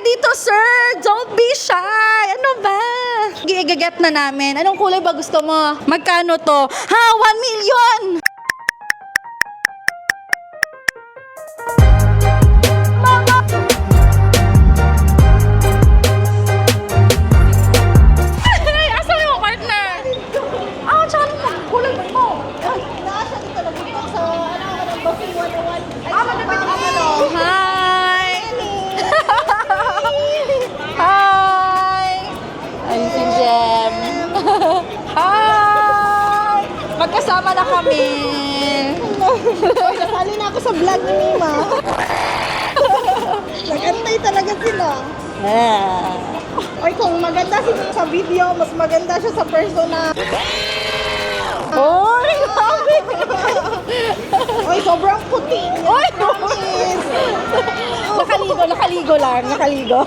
dito, sir! Don't be shy! Ano ba? Gigaget na namin. Anong kulay ba gusto mo? Magkano to? Ha? 1 million! Mama! Ay, asa yung partner? Ah, tsaka lang kulay mo. Nasa dito, nag-ipag sa, Buffy 101. Malapit ang ano. Hi! Hi! Ay, si Jem. Hi! Magkasama na kami. Oy, nasali na ako sa vlog ni Mima. Nag-antay talaga sila. Oy, kung maganda siya sa video, mas maganda siya sa persona. Oy! Oy, sobrang puti. Oy! Promise. Nakaligo.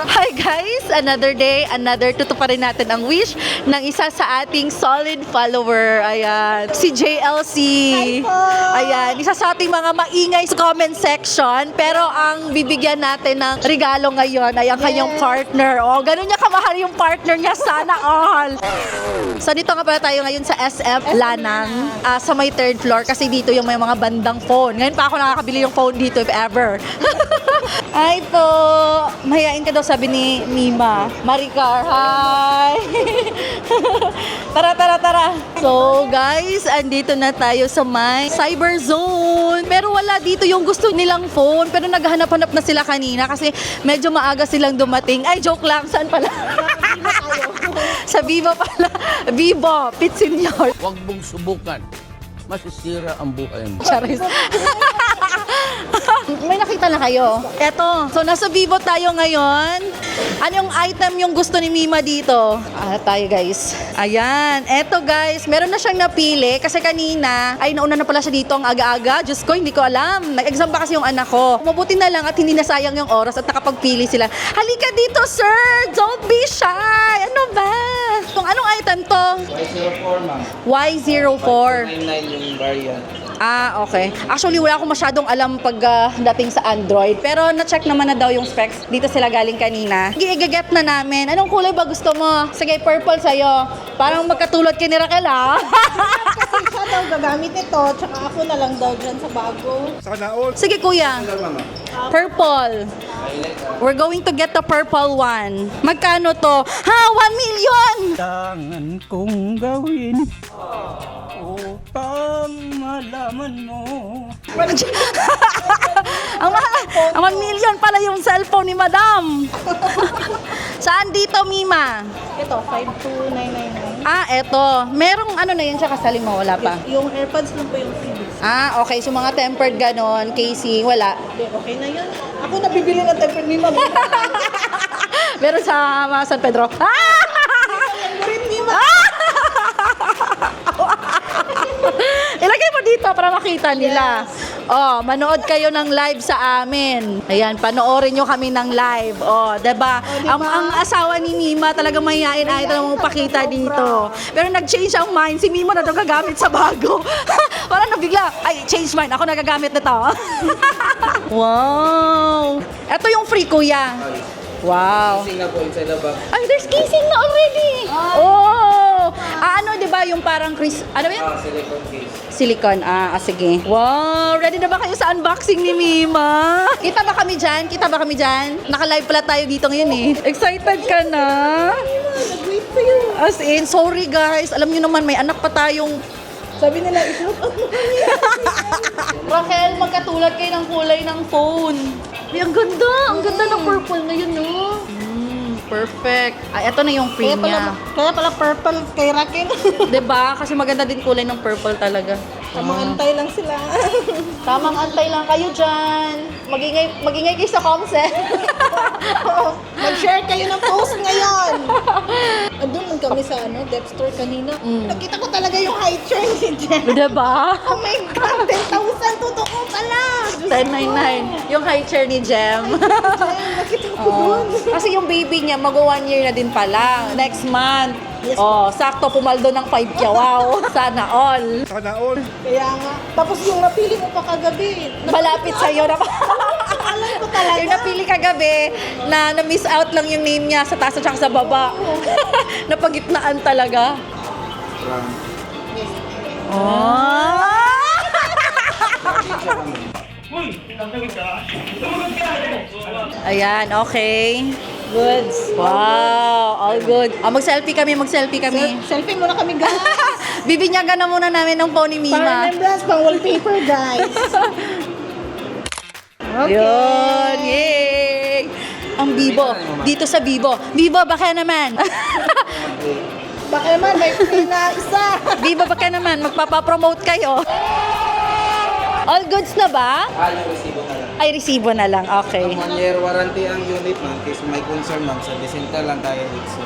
Hi guys! Another day, another tutuparin natin ang wish ng isa sa ating solid follower. Ayan, si JLC. Hi po! Ayan, isa sa ating mga maingay sa comment section. Pero ang bibigyan natin ng regalo ngayon ay ang kanyang partner. Oh, ganun niya kamahal yung partner niya. Sana all! So dito nga pala tayo ngayon sa SF Lanang, sa may 3rd floor kasi dito yung may mga bandang phone. Ngayon pa ako nakakabili yung phone dito if ever. Hi po! Mahihain ka daw sabi ni Mima. Maricar, hi! Tara. So guys, andito na tayo sa may cyber zone. Pero wala dito yung gusto nilang phone. Pero naghahanap-hanap na sila kanina kasi medyo maaga silang dumating. Ay, joke lang. Saan pala? Sa Vivo pala. Vivo, Pit Senior. Huwag mong subukan. Masisira ang buhay mo. Charis. May nakita na kayo. Eto. So, nasa Vivo tayo ngayon. Ano yung item yung gusto ni Mima dito? Tayo guys. Ayan. Eto guys. Meron na siyang napili. Kasi kanina, ay nauna na pala siya dito ang aga-aga. Diyos ko, hindi ko alam. Nag-exam pa kasi yung anak ko. Mabuti na lang at hindi nasayang yung oras at nakapagpili sila. Halika dito, sir! Don't be shy! Ano ba? Kung anong item to? Y04, ma'am. Y04. 99 yung variant. Okay. Actually, wala akong masyadong alam pag dating sa Android. Pero na-check naman na daw yung specs. Dito sila galing kanina. Gigaget na namin. Anong kulay ba gusto mo? Sige, purple sa'yo. Parang magkatulad kay ni Raquel, ha? Kasi siya daw gagamit nito, tsaka ako na lang daw dyan sa bago. Sige, kuya. Purple. We're going to get the purple one. Magkano to? Ha? 1 million! Kailangan kong gawin upang malaman mo. Ang 1 million pala yung cellphone ni Madam. Saan dito, Mima? Ito, 52999. Eto. Merong ano na yun siya kasali mo, wala pa. Yung AirPods lang po yung CDs. Okay. So mga tempered ganon, casing, wala. Hindi, okay na yun. Ako nabibili ng tempered ni Mama. Meron sa San Pedro. Rin ni Mama. Ilagay mo dito para makita nila. Manood kayo ng live sa amin. Ayan, panoorin nyo kami ng live. 'Di ba? Ang asawa ni Mima talagang mahihain ay talagang pakita dito. Pero nag-change ang mind. Si Mima na daw gagamit sa bago. Parang nabigla. Ay, change mind. Ako nagagamit na to. Wow. Ito yung free, kuya. Wow. Casing na po inside the box. Ay, there's casing na already. Ano, 'di ba yung parang ano yun? Silicone case. Silicone. Sige. Wow, ready na ba kayo sa unboxing ni Mima? Kita ba kami dyan? Naka-live pala tayo dito ngayon eh. Excited ka na? Nag-wait pa yun. As in, sorry guys. Alam nyo naman, may anak pa tayong... Sabi nila, i-look out mo kami. Raquel, magkatulad kayo ng kulay ng phone. Ay, ang ganda. Ang ganda ng purple ngayon, no? Perfect. Eto na yung free niya. Kaya pala purple kay Raquel. Diba? Kasi maganda din kulay ng purple talaga. Tamang-antay lang sila. Tamang antay lang kayo dyan. Magingay kayo sa comset. Mag-share kayo ng post ngayon. Andun lang kami sa Dep Store kanina. Nakita ko talaga yung high chair ni Jen. Diba? Oh my God, 10,000 totoo pala. 1099. Yung high chair ni Jem. Jen, nakita ko dun. Kasi yung baby niya, mag-1 year na din pala. Next month. Yes. Oh, sakto pumaldo ng 5 kyawaw. Sana all. Kaya nga. Tapos yung napili mo pa kagabi. Malapit sa'yo na Alam ko talaga. Yung napili kagabi na na-miss out lang yung name niya sa taas at saka sa baba. Napagitnaan talaga. Oh! Ayan, okay. Goods. Wow, all good. Mag-selfie kami. Selfie muna kami, guys. Bibinyagan na muna namin ng pony Pang Mima. remembrance, pang wallpaper, guys. Okay. Yun, yay! Ang Bibo. Dito sa Bibo. Bibo, baka naman. Baka naman, may free na isa. Bibo, baka naman. Magpapapromote kayo. All goods na ba? Yung resibo na lang. Ay, resibo na lang. Okay. 1 year warranty ang unit, ma'am. Case may concern, ma'am. Sa Decenter lang tayo. It's,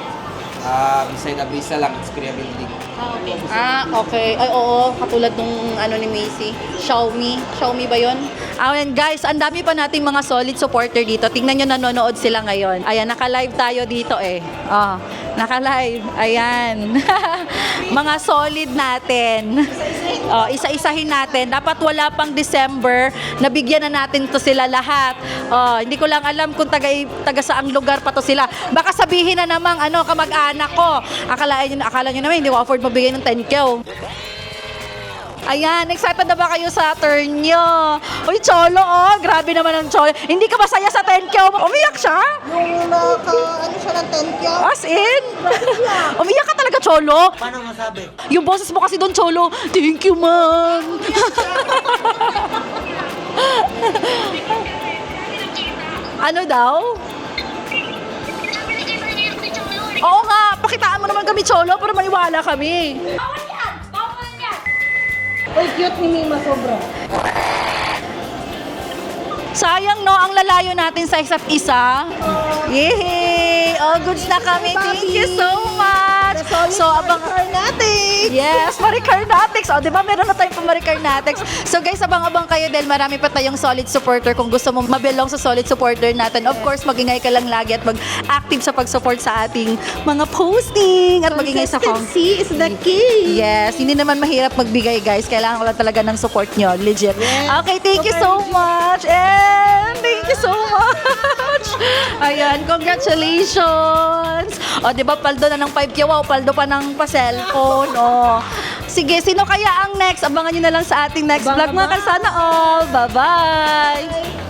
beside Abisa lang. It's Korea Building. Okay. Ay, oo. Katulad nung ni Macy. Xiaomi. Xiaomi ba yun? Ayan, guys. Ang dami pa nating mga solid supporter dito. Tingnan nyo, nanonood sila ngayon. Ayan, naka-live tayo dito eh. Naka-live. Ayan. Mga solid natin. Isa-isahin natin. Dapat wala pang December. Nabigyan na natin to sila lahat. Hindi ko lang alam kung taga saang lugar pa to sila. Baka sabihin na namang kamag-anak ko. Akala nyo naman, hindi ko afford mabigay ng 10K. Ayan, excited na ba kayo sa turn nyo? Uy, Cholo, grabe naman ang Cholo. Hindi ka masaya sa 10K? Umiyak siya? Yung siya ng 10K. As in? Umiyak ka talaga, Cholo? Paano masabi? Yung boses mo kasi doon, Cholo. Thank you, man. Ano daw? Oo nga, pakitaan mo naman kami, Cholo, para maniwala kami. Uy, cute ni Mima, sobra. Sayang, no, ang lalayo natin sa isa't isa. Yay! All goods na kami. Thank you so much. So, abang... natin. Yes, Maricarnatics. Di ba meron na tayong pa Maricarnatics? So guys, abang-abang kayo dahil marami pa tayong solid supporter. Kung gusto mo mabelong sa solid supporter natin, of course, magingay ka lang lagi at mag-active sa pag-support sa ating mga posting at magingay sa Consistency is the key. Yes, hindi naman mahirap magbigay, guys. Kailangan ko lang talaga ng support nyo. Legit. Yes. Okay, thank you so much. And thank you so much. Ayan, congratulations. Di ba, paldo na ng 5K. Wow, paldo pa ng pa-cellphone. Sige, sino kaya ang next? Abangan nyo na lang sa ating next vlog. Mga kalsana all. Bye-bye.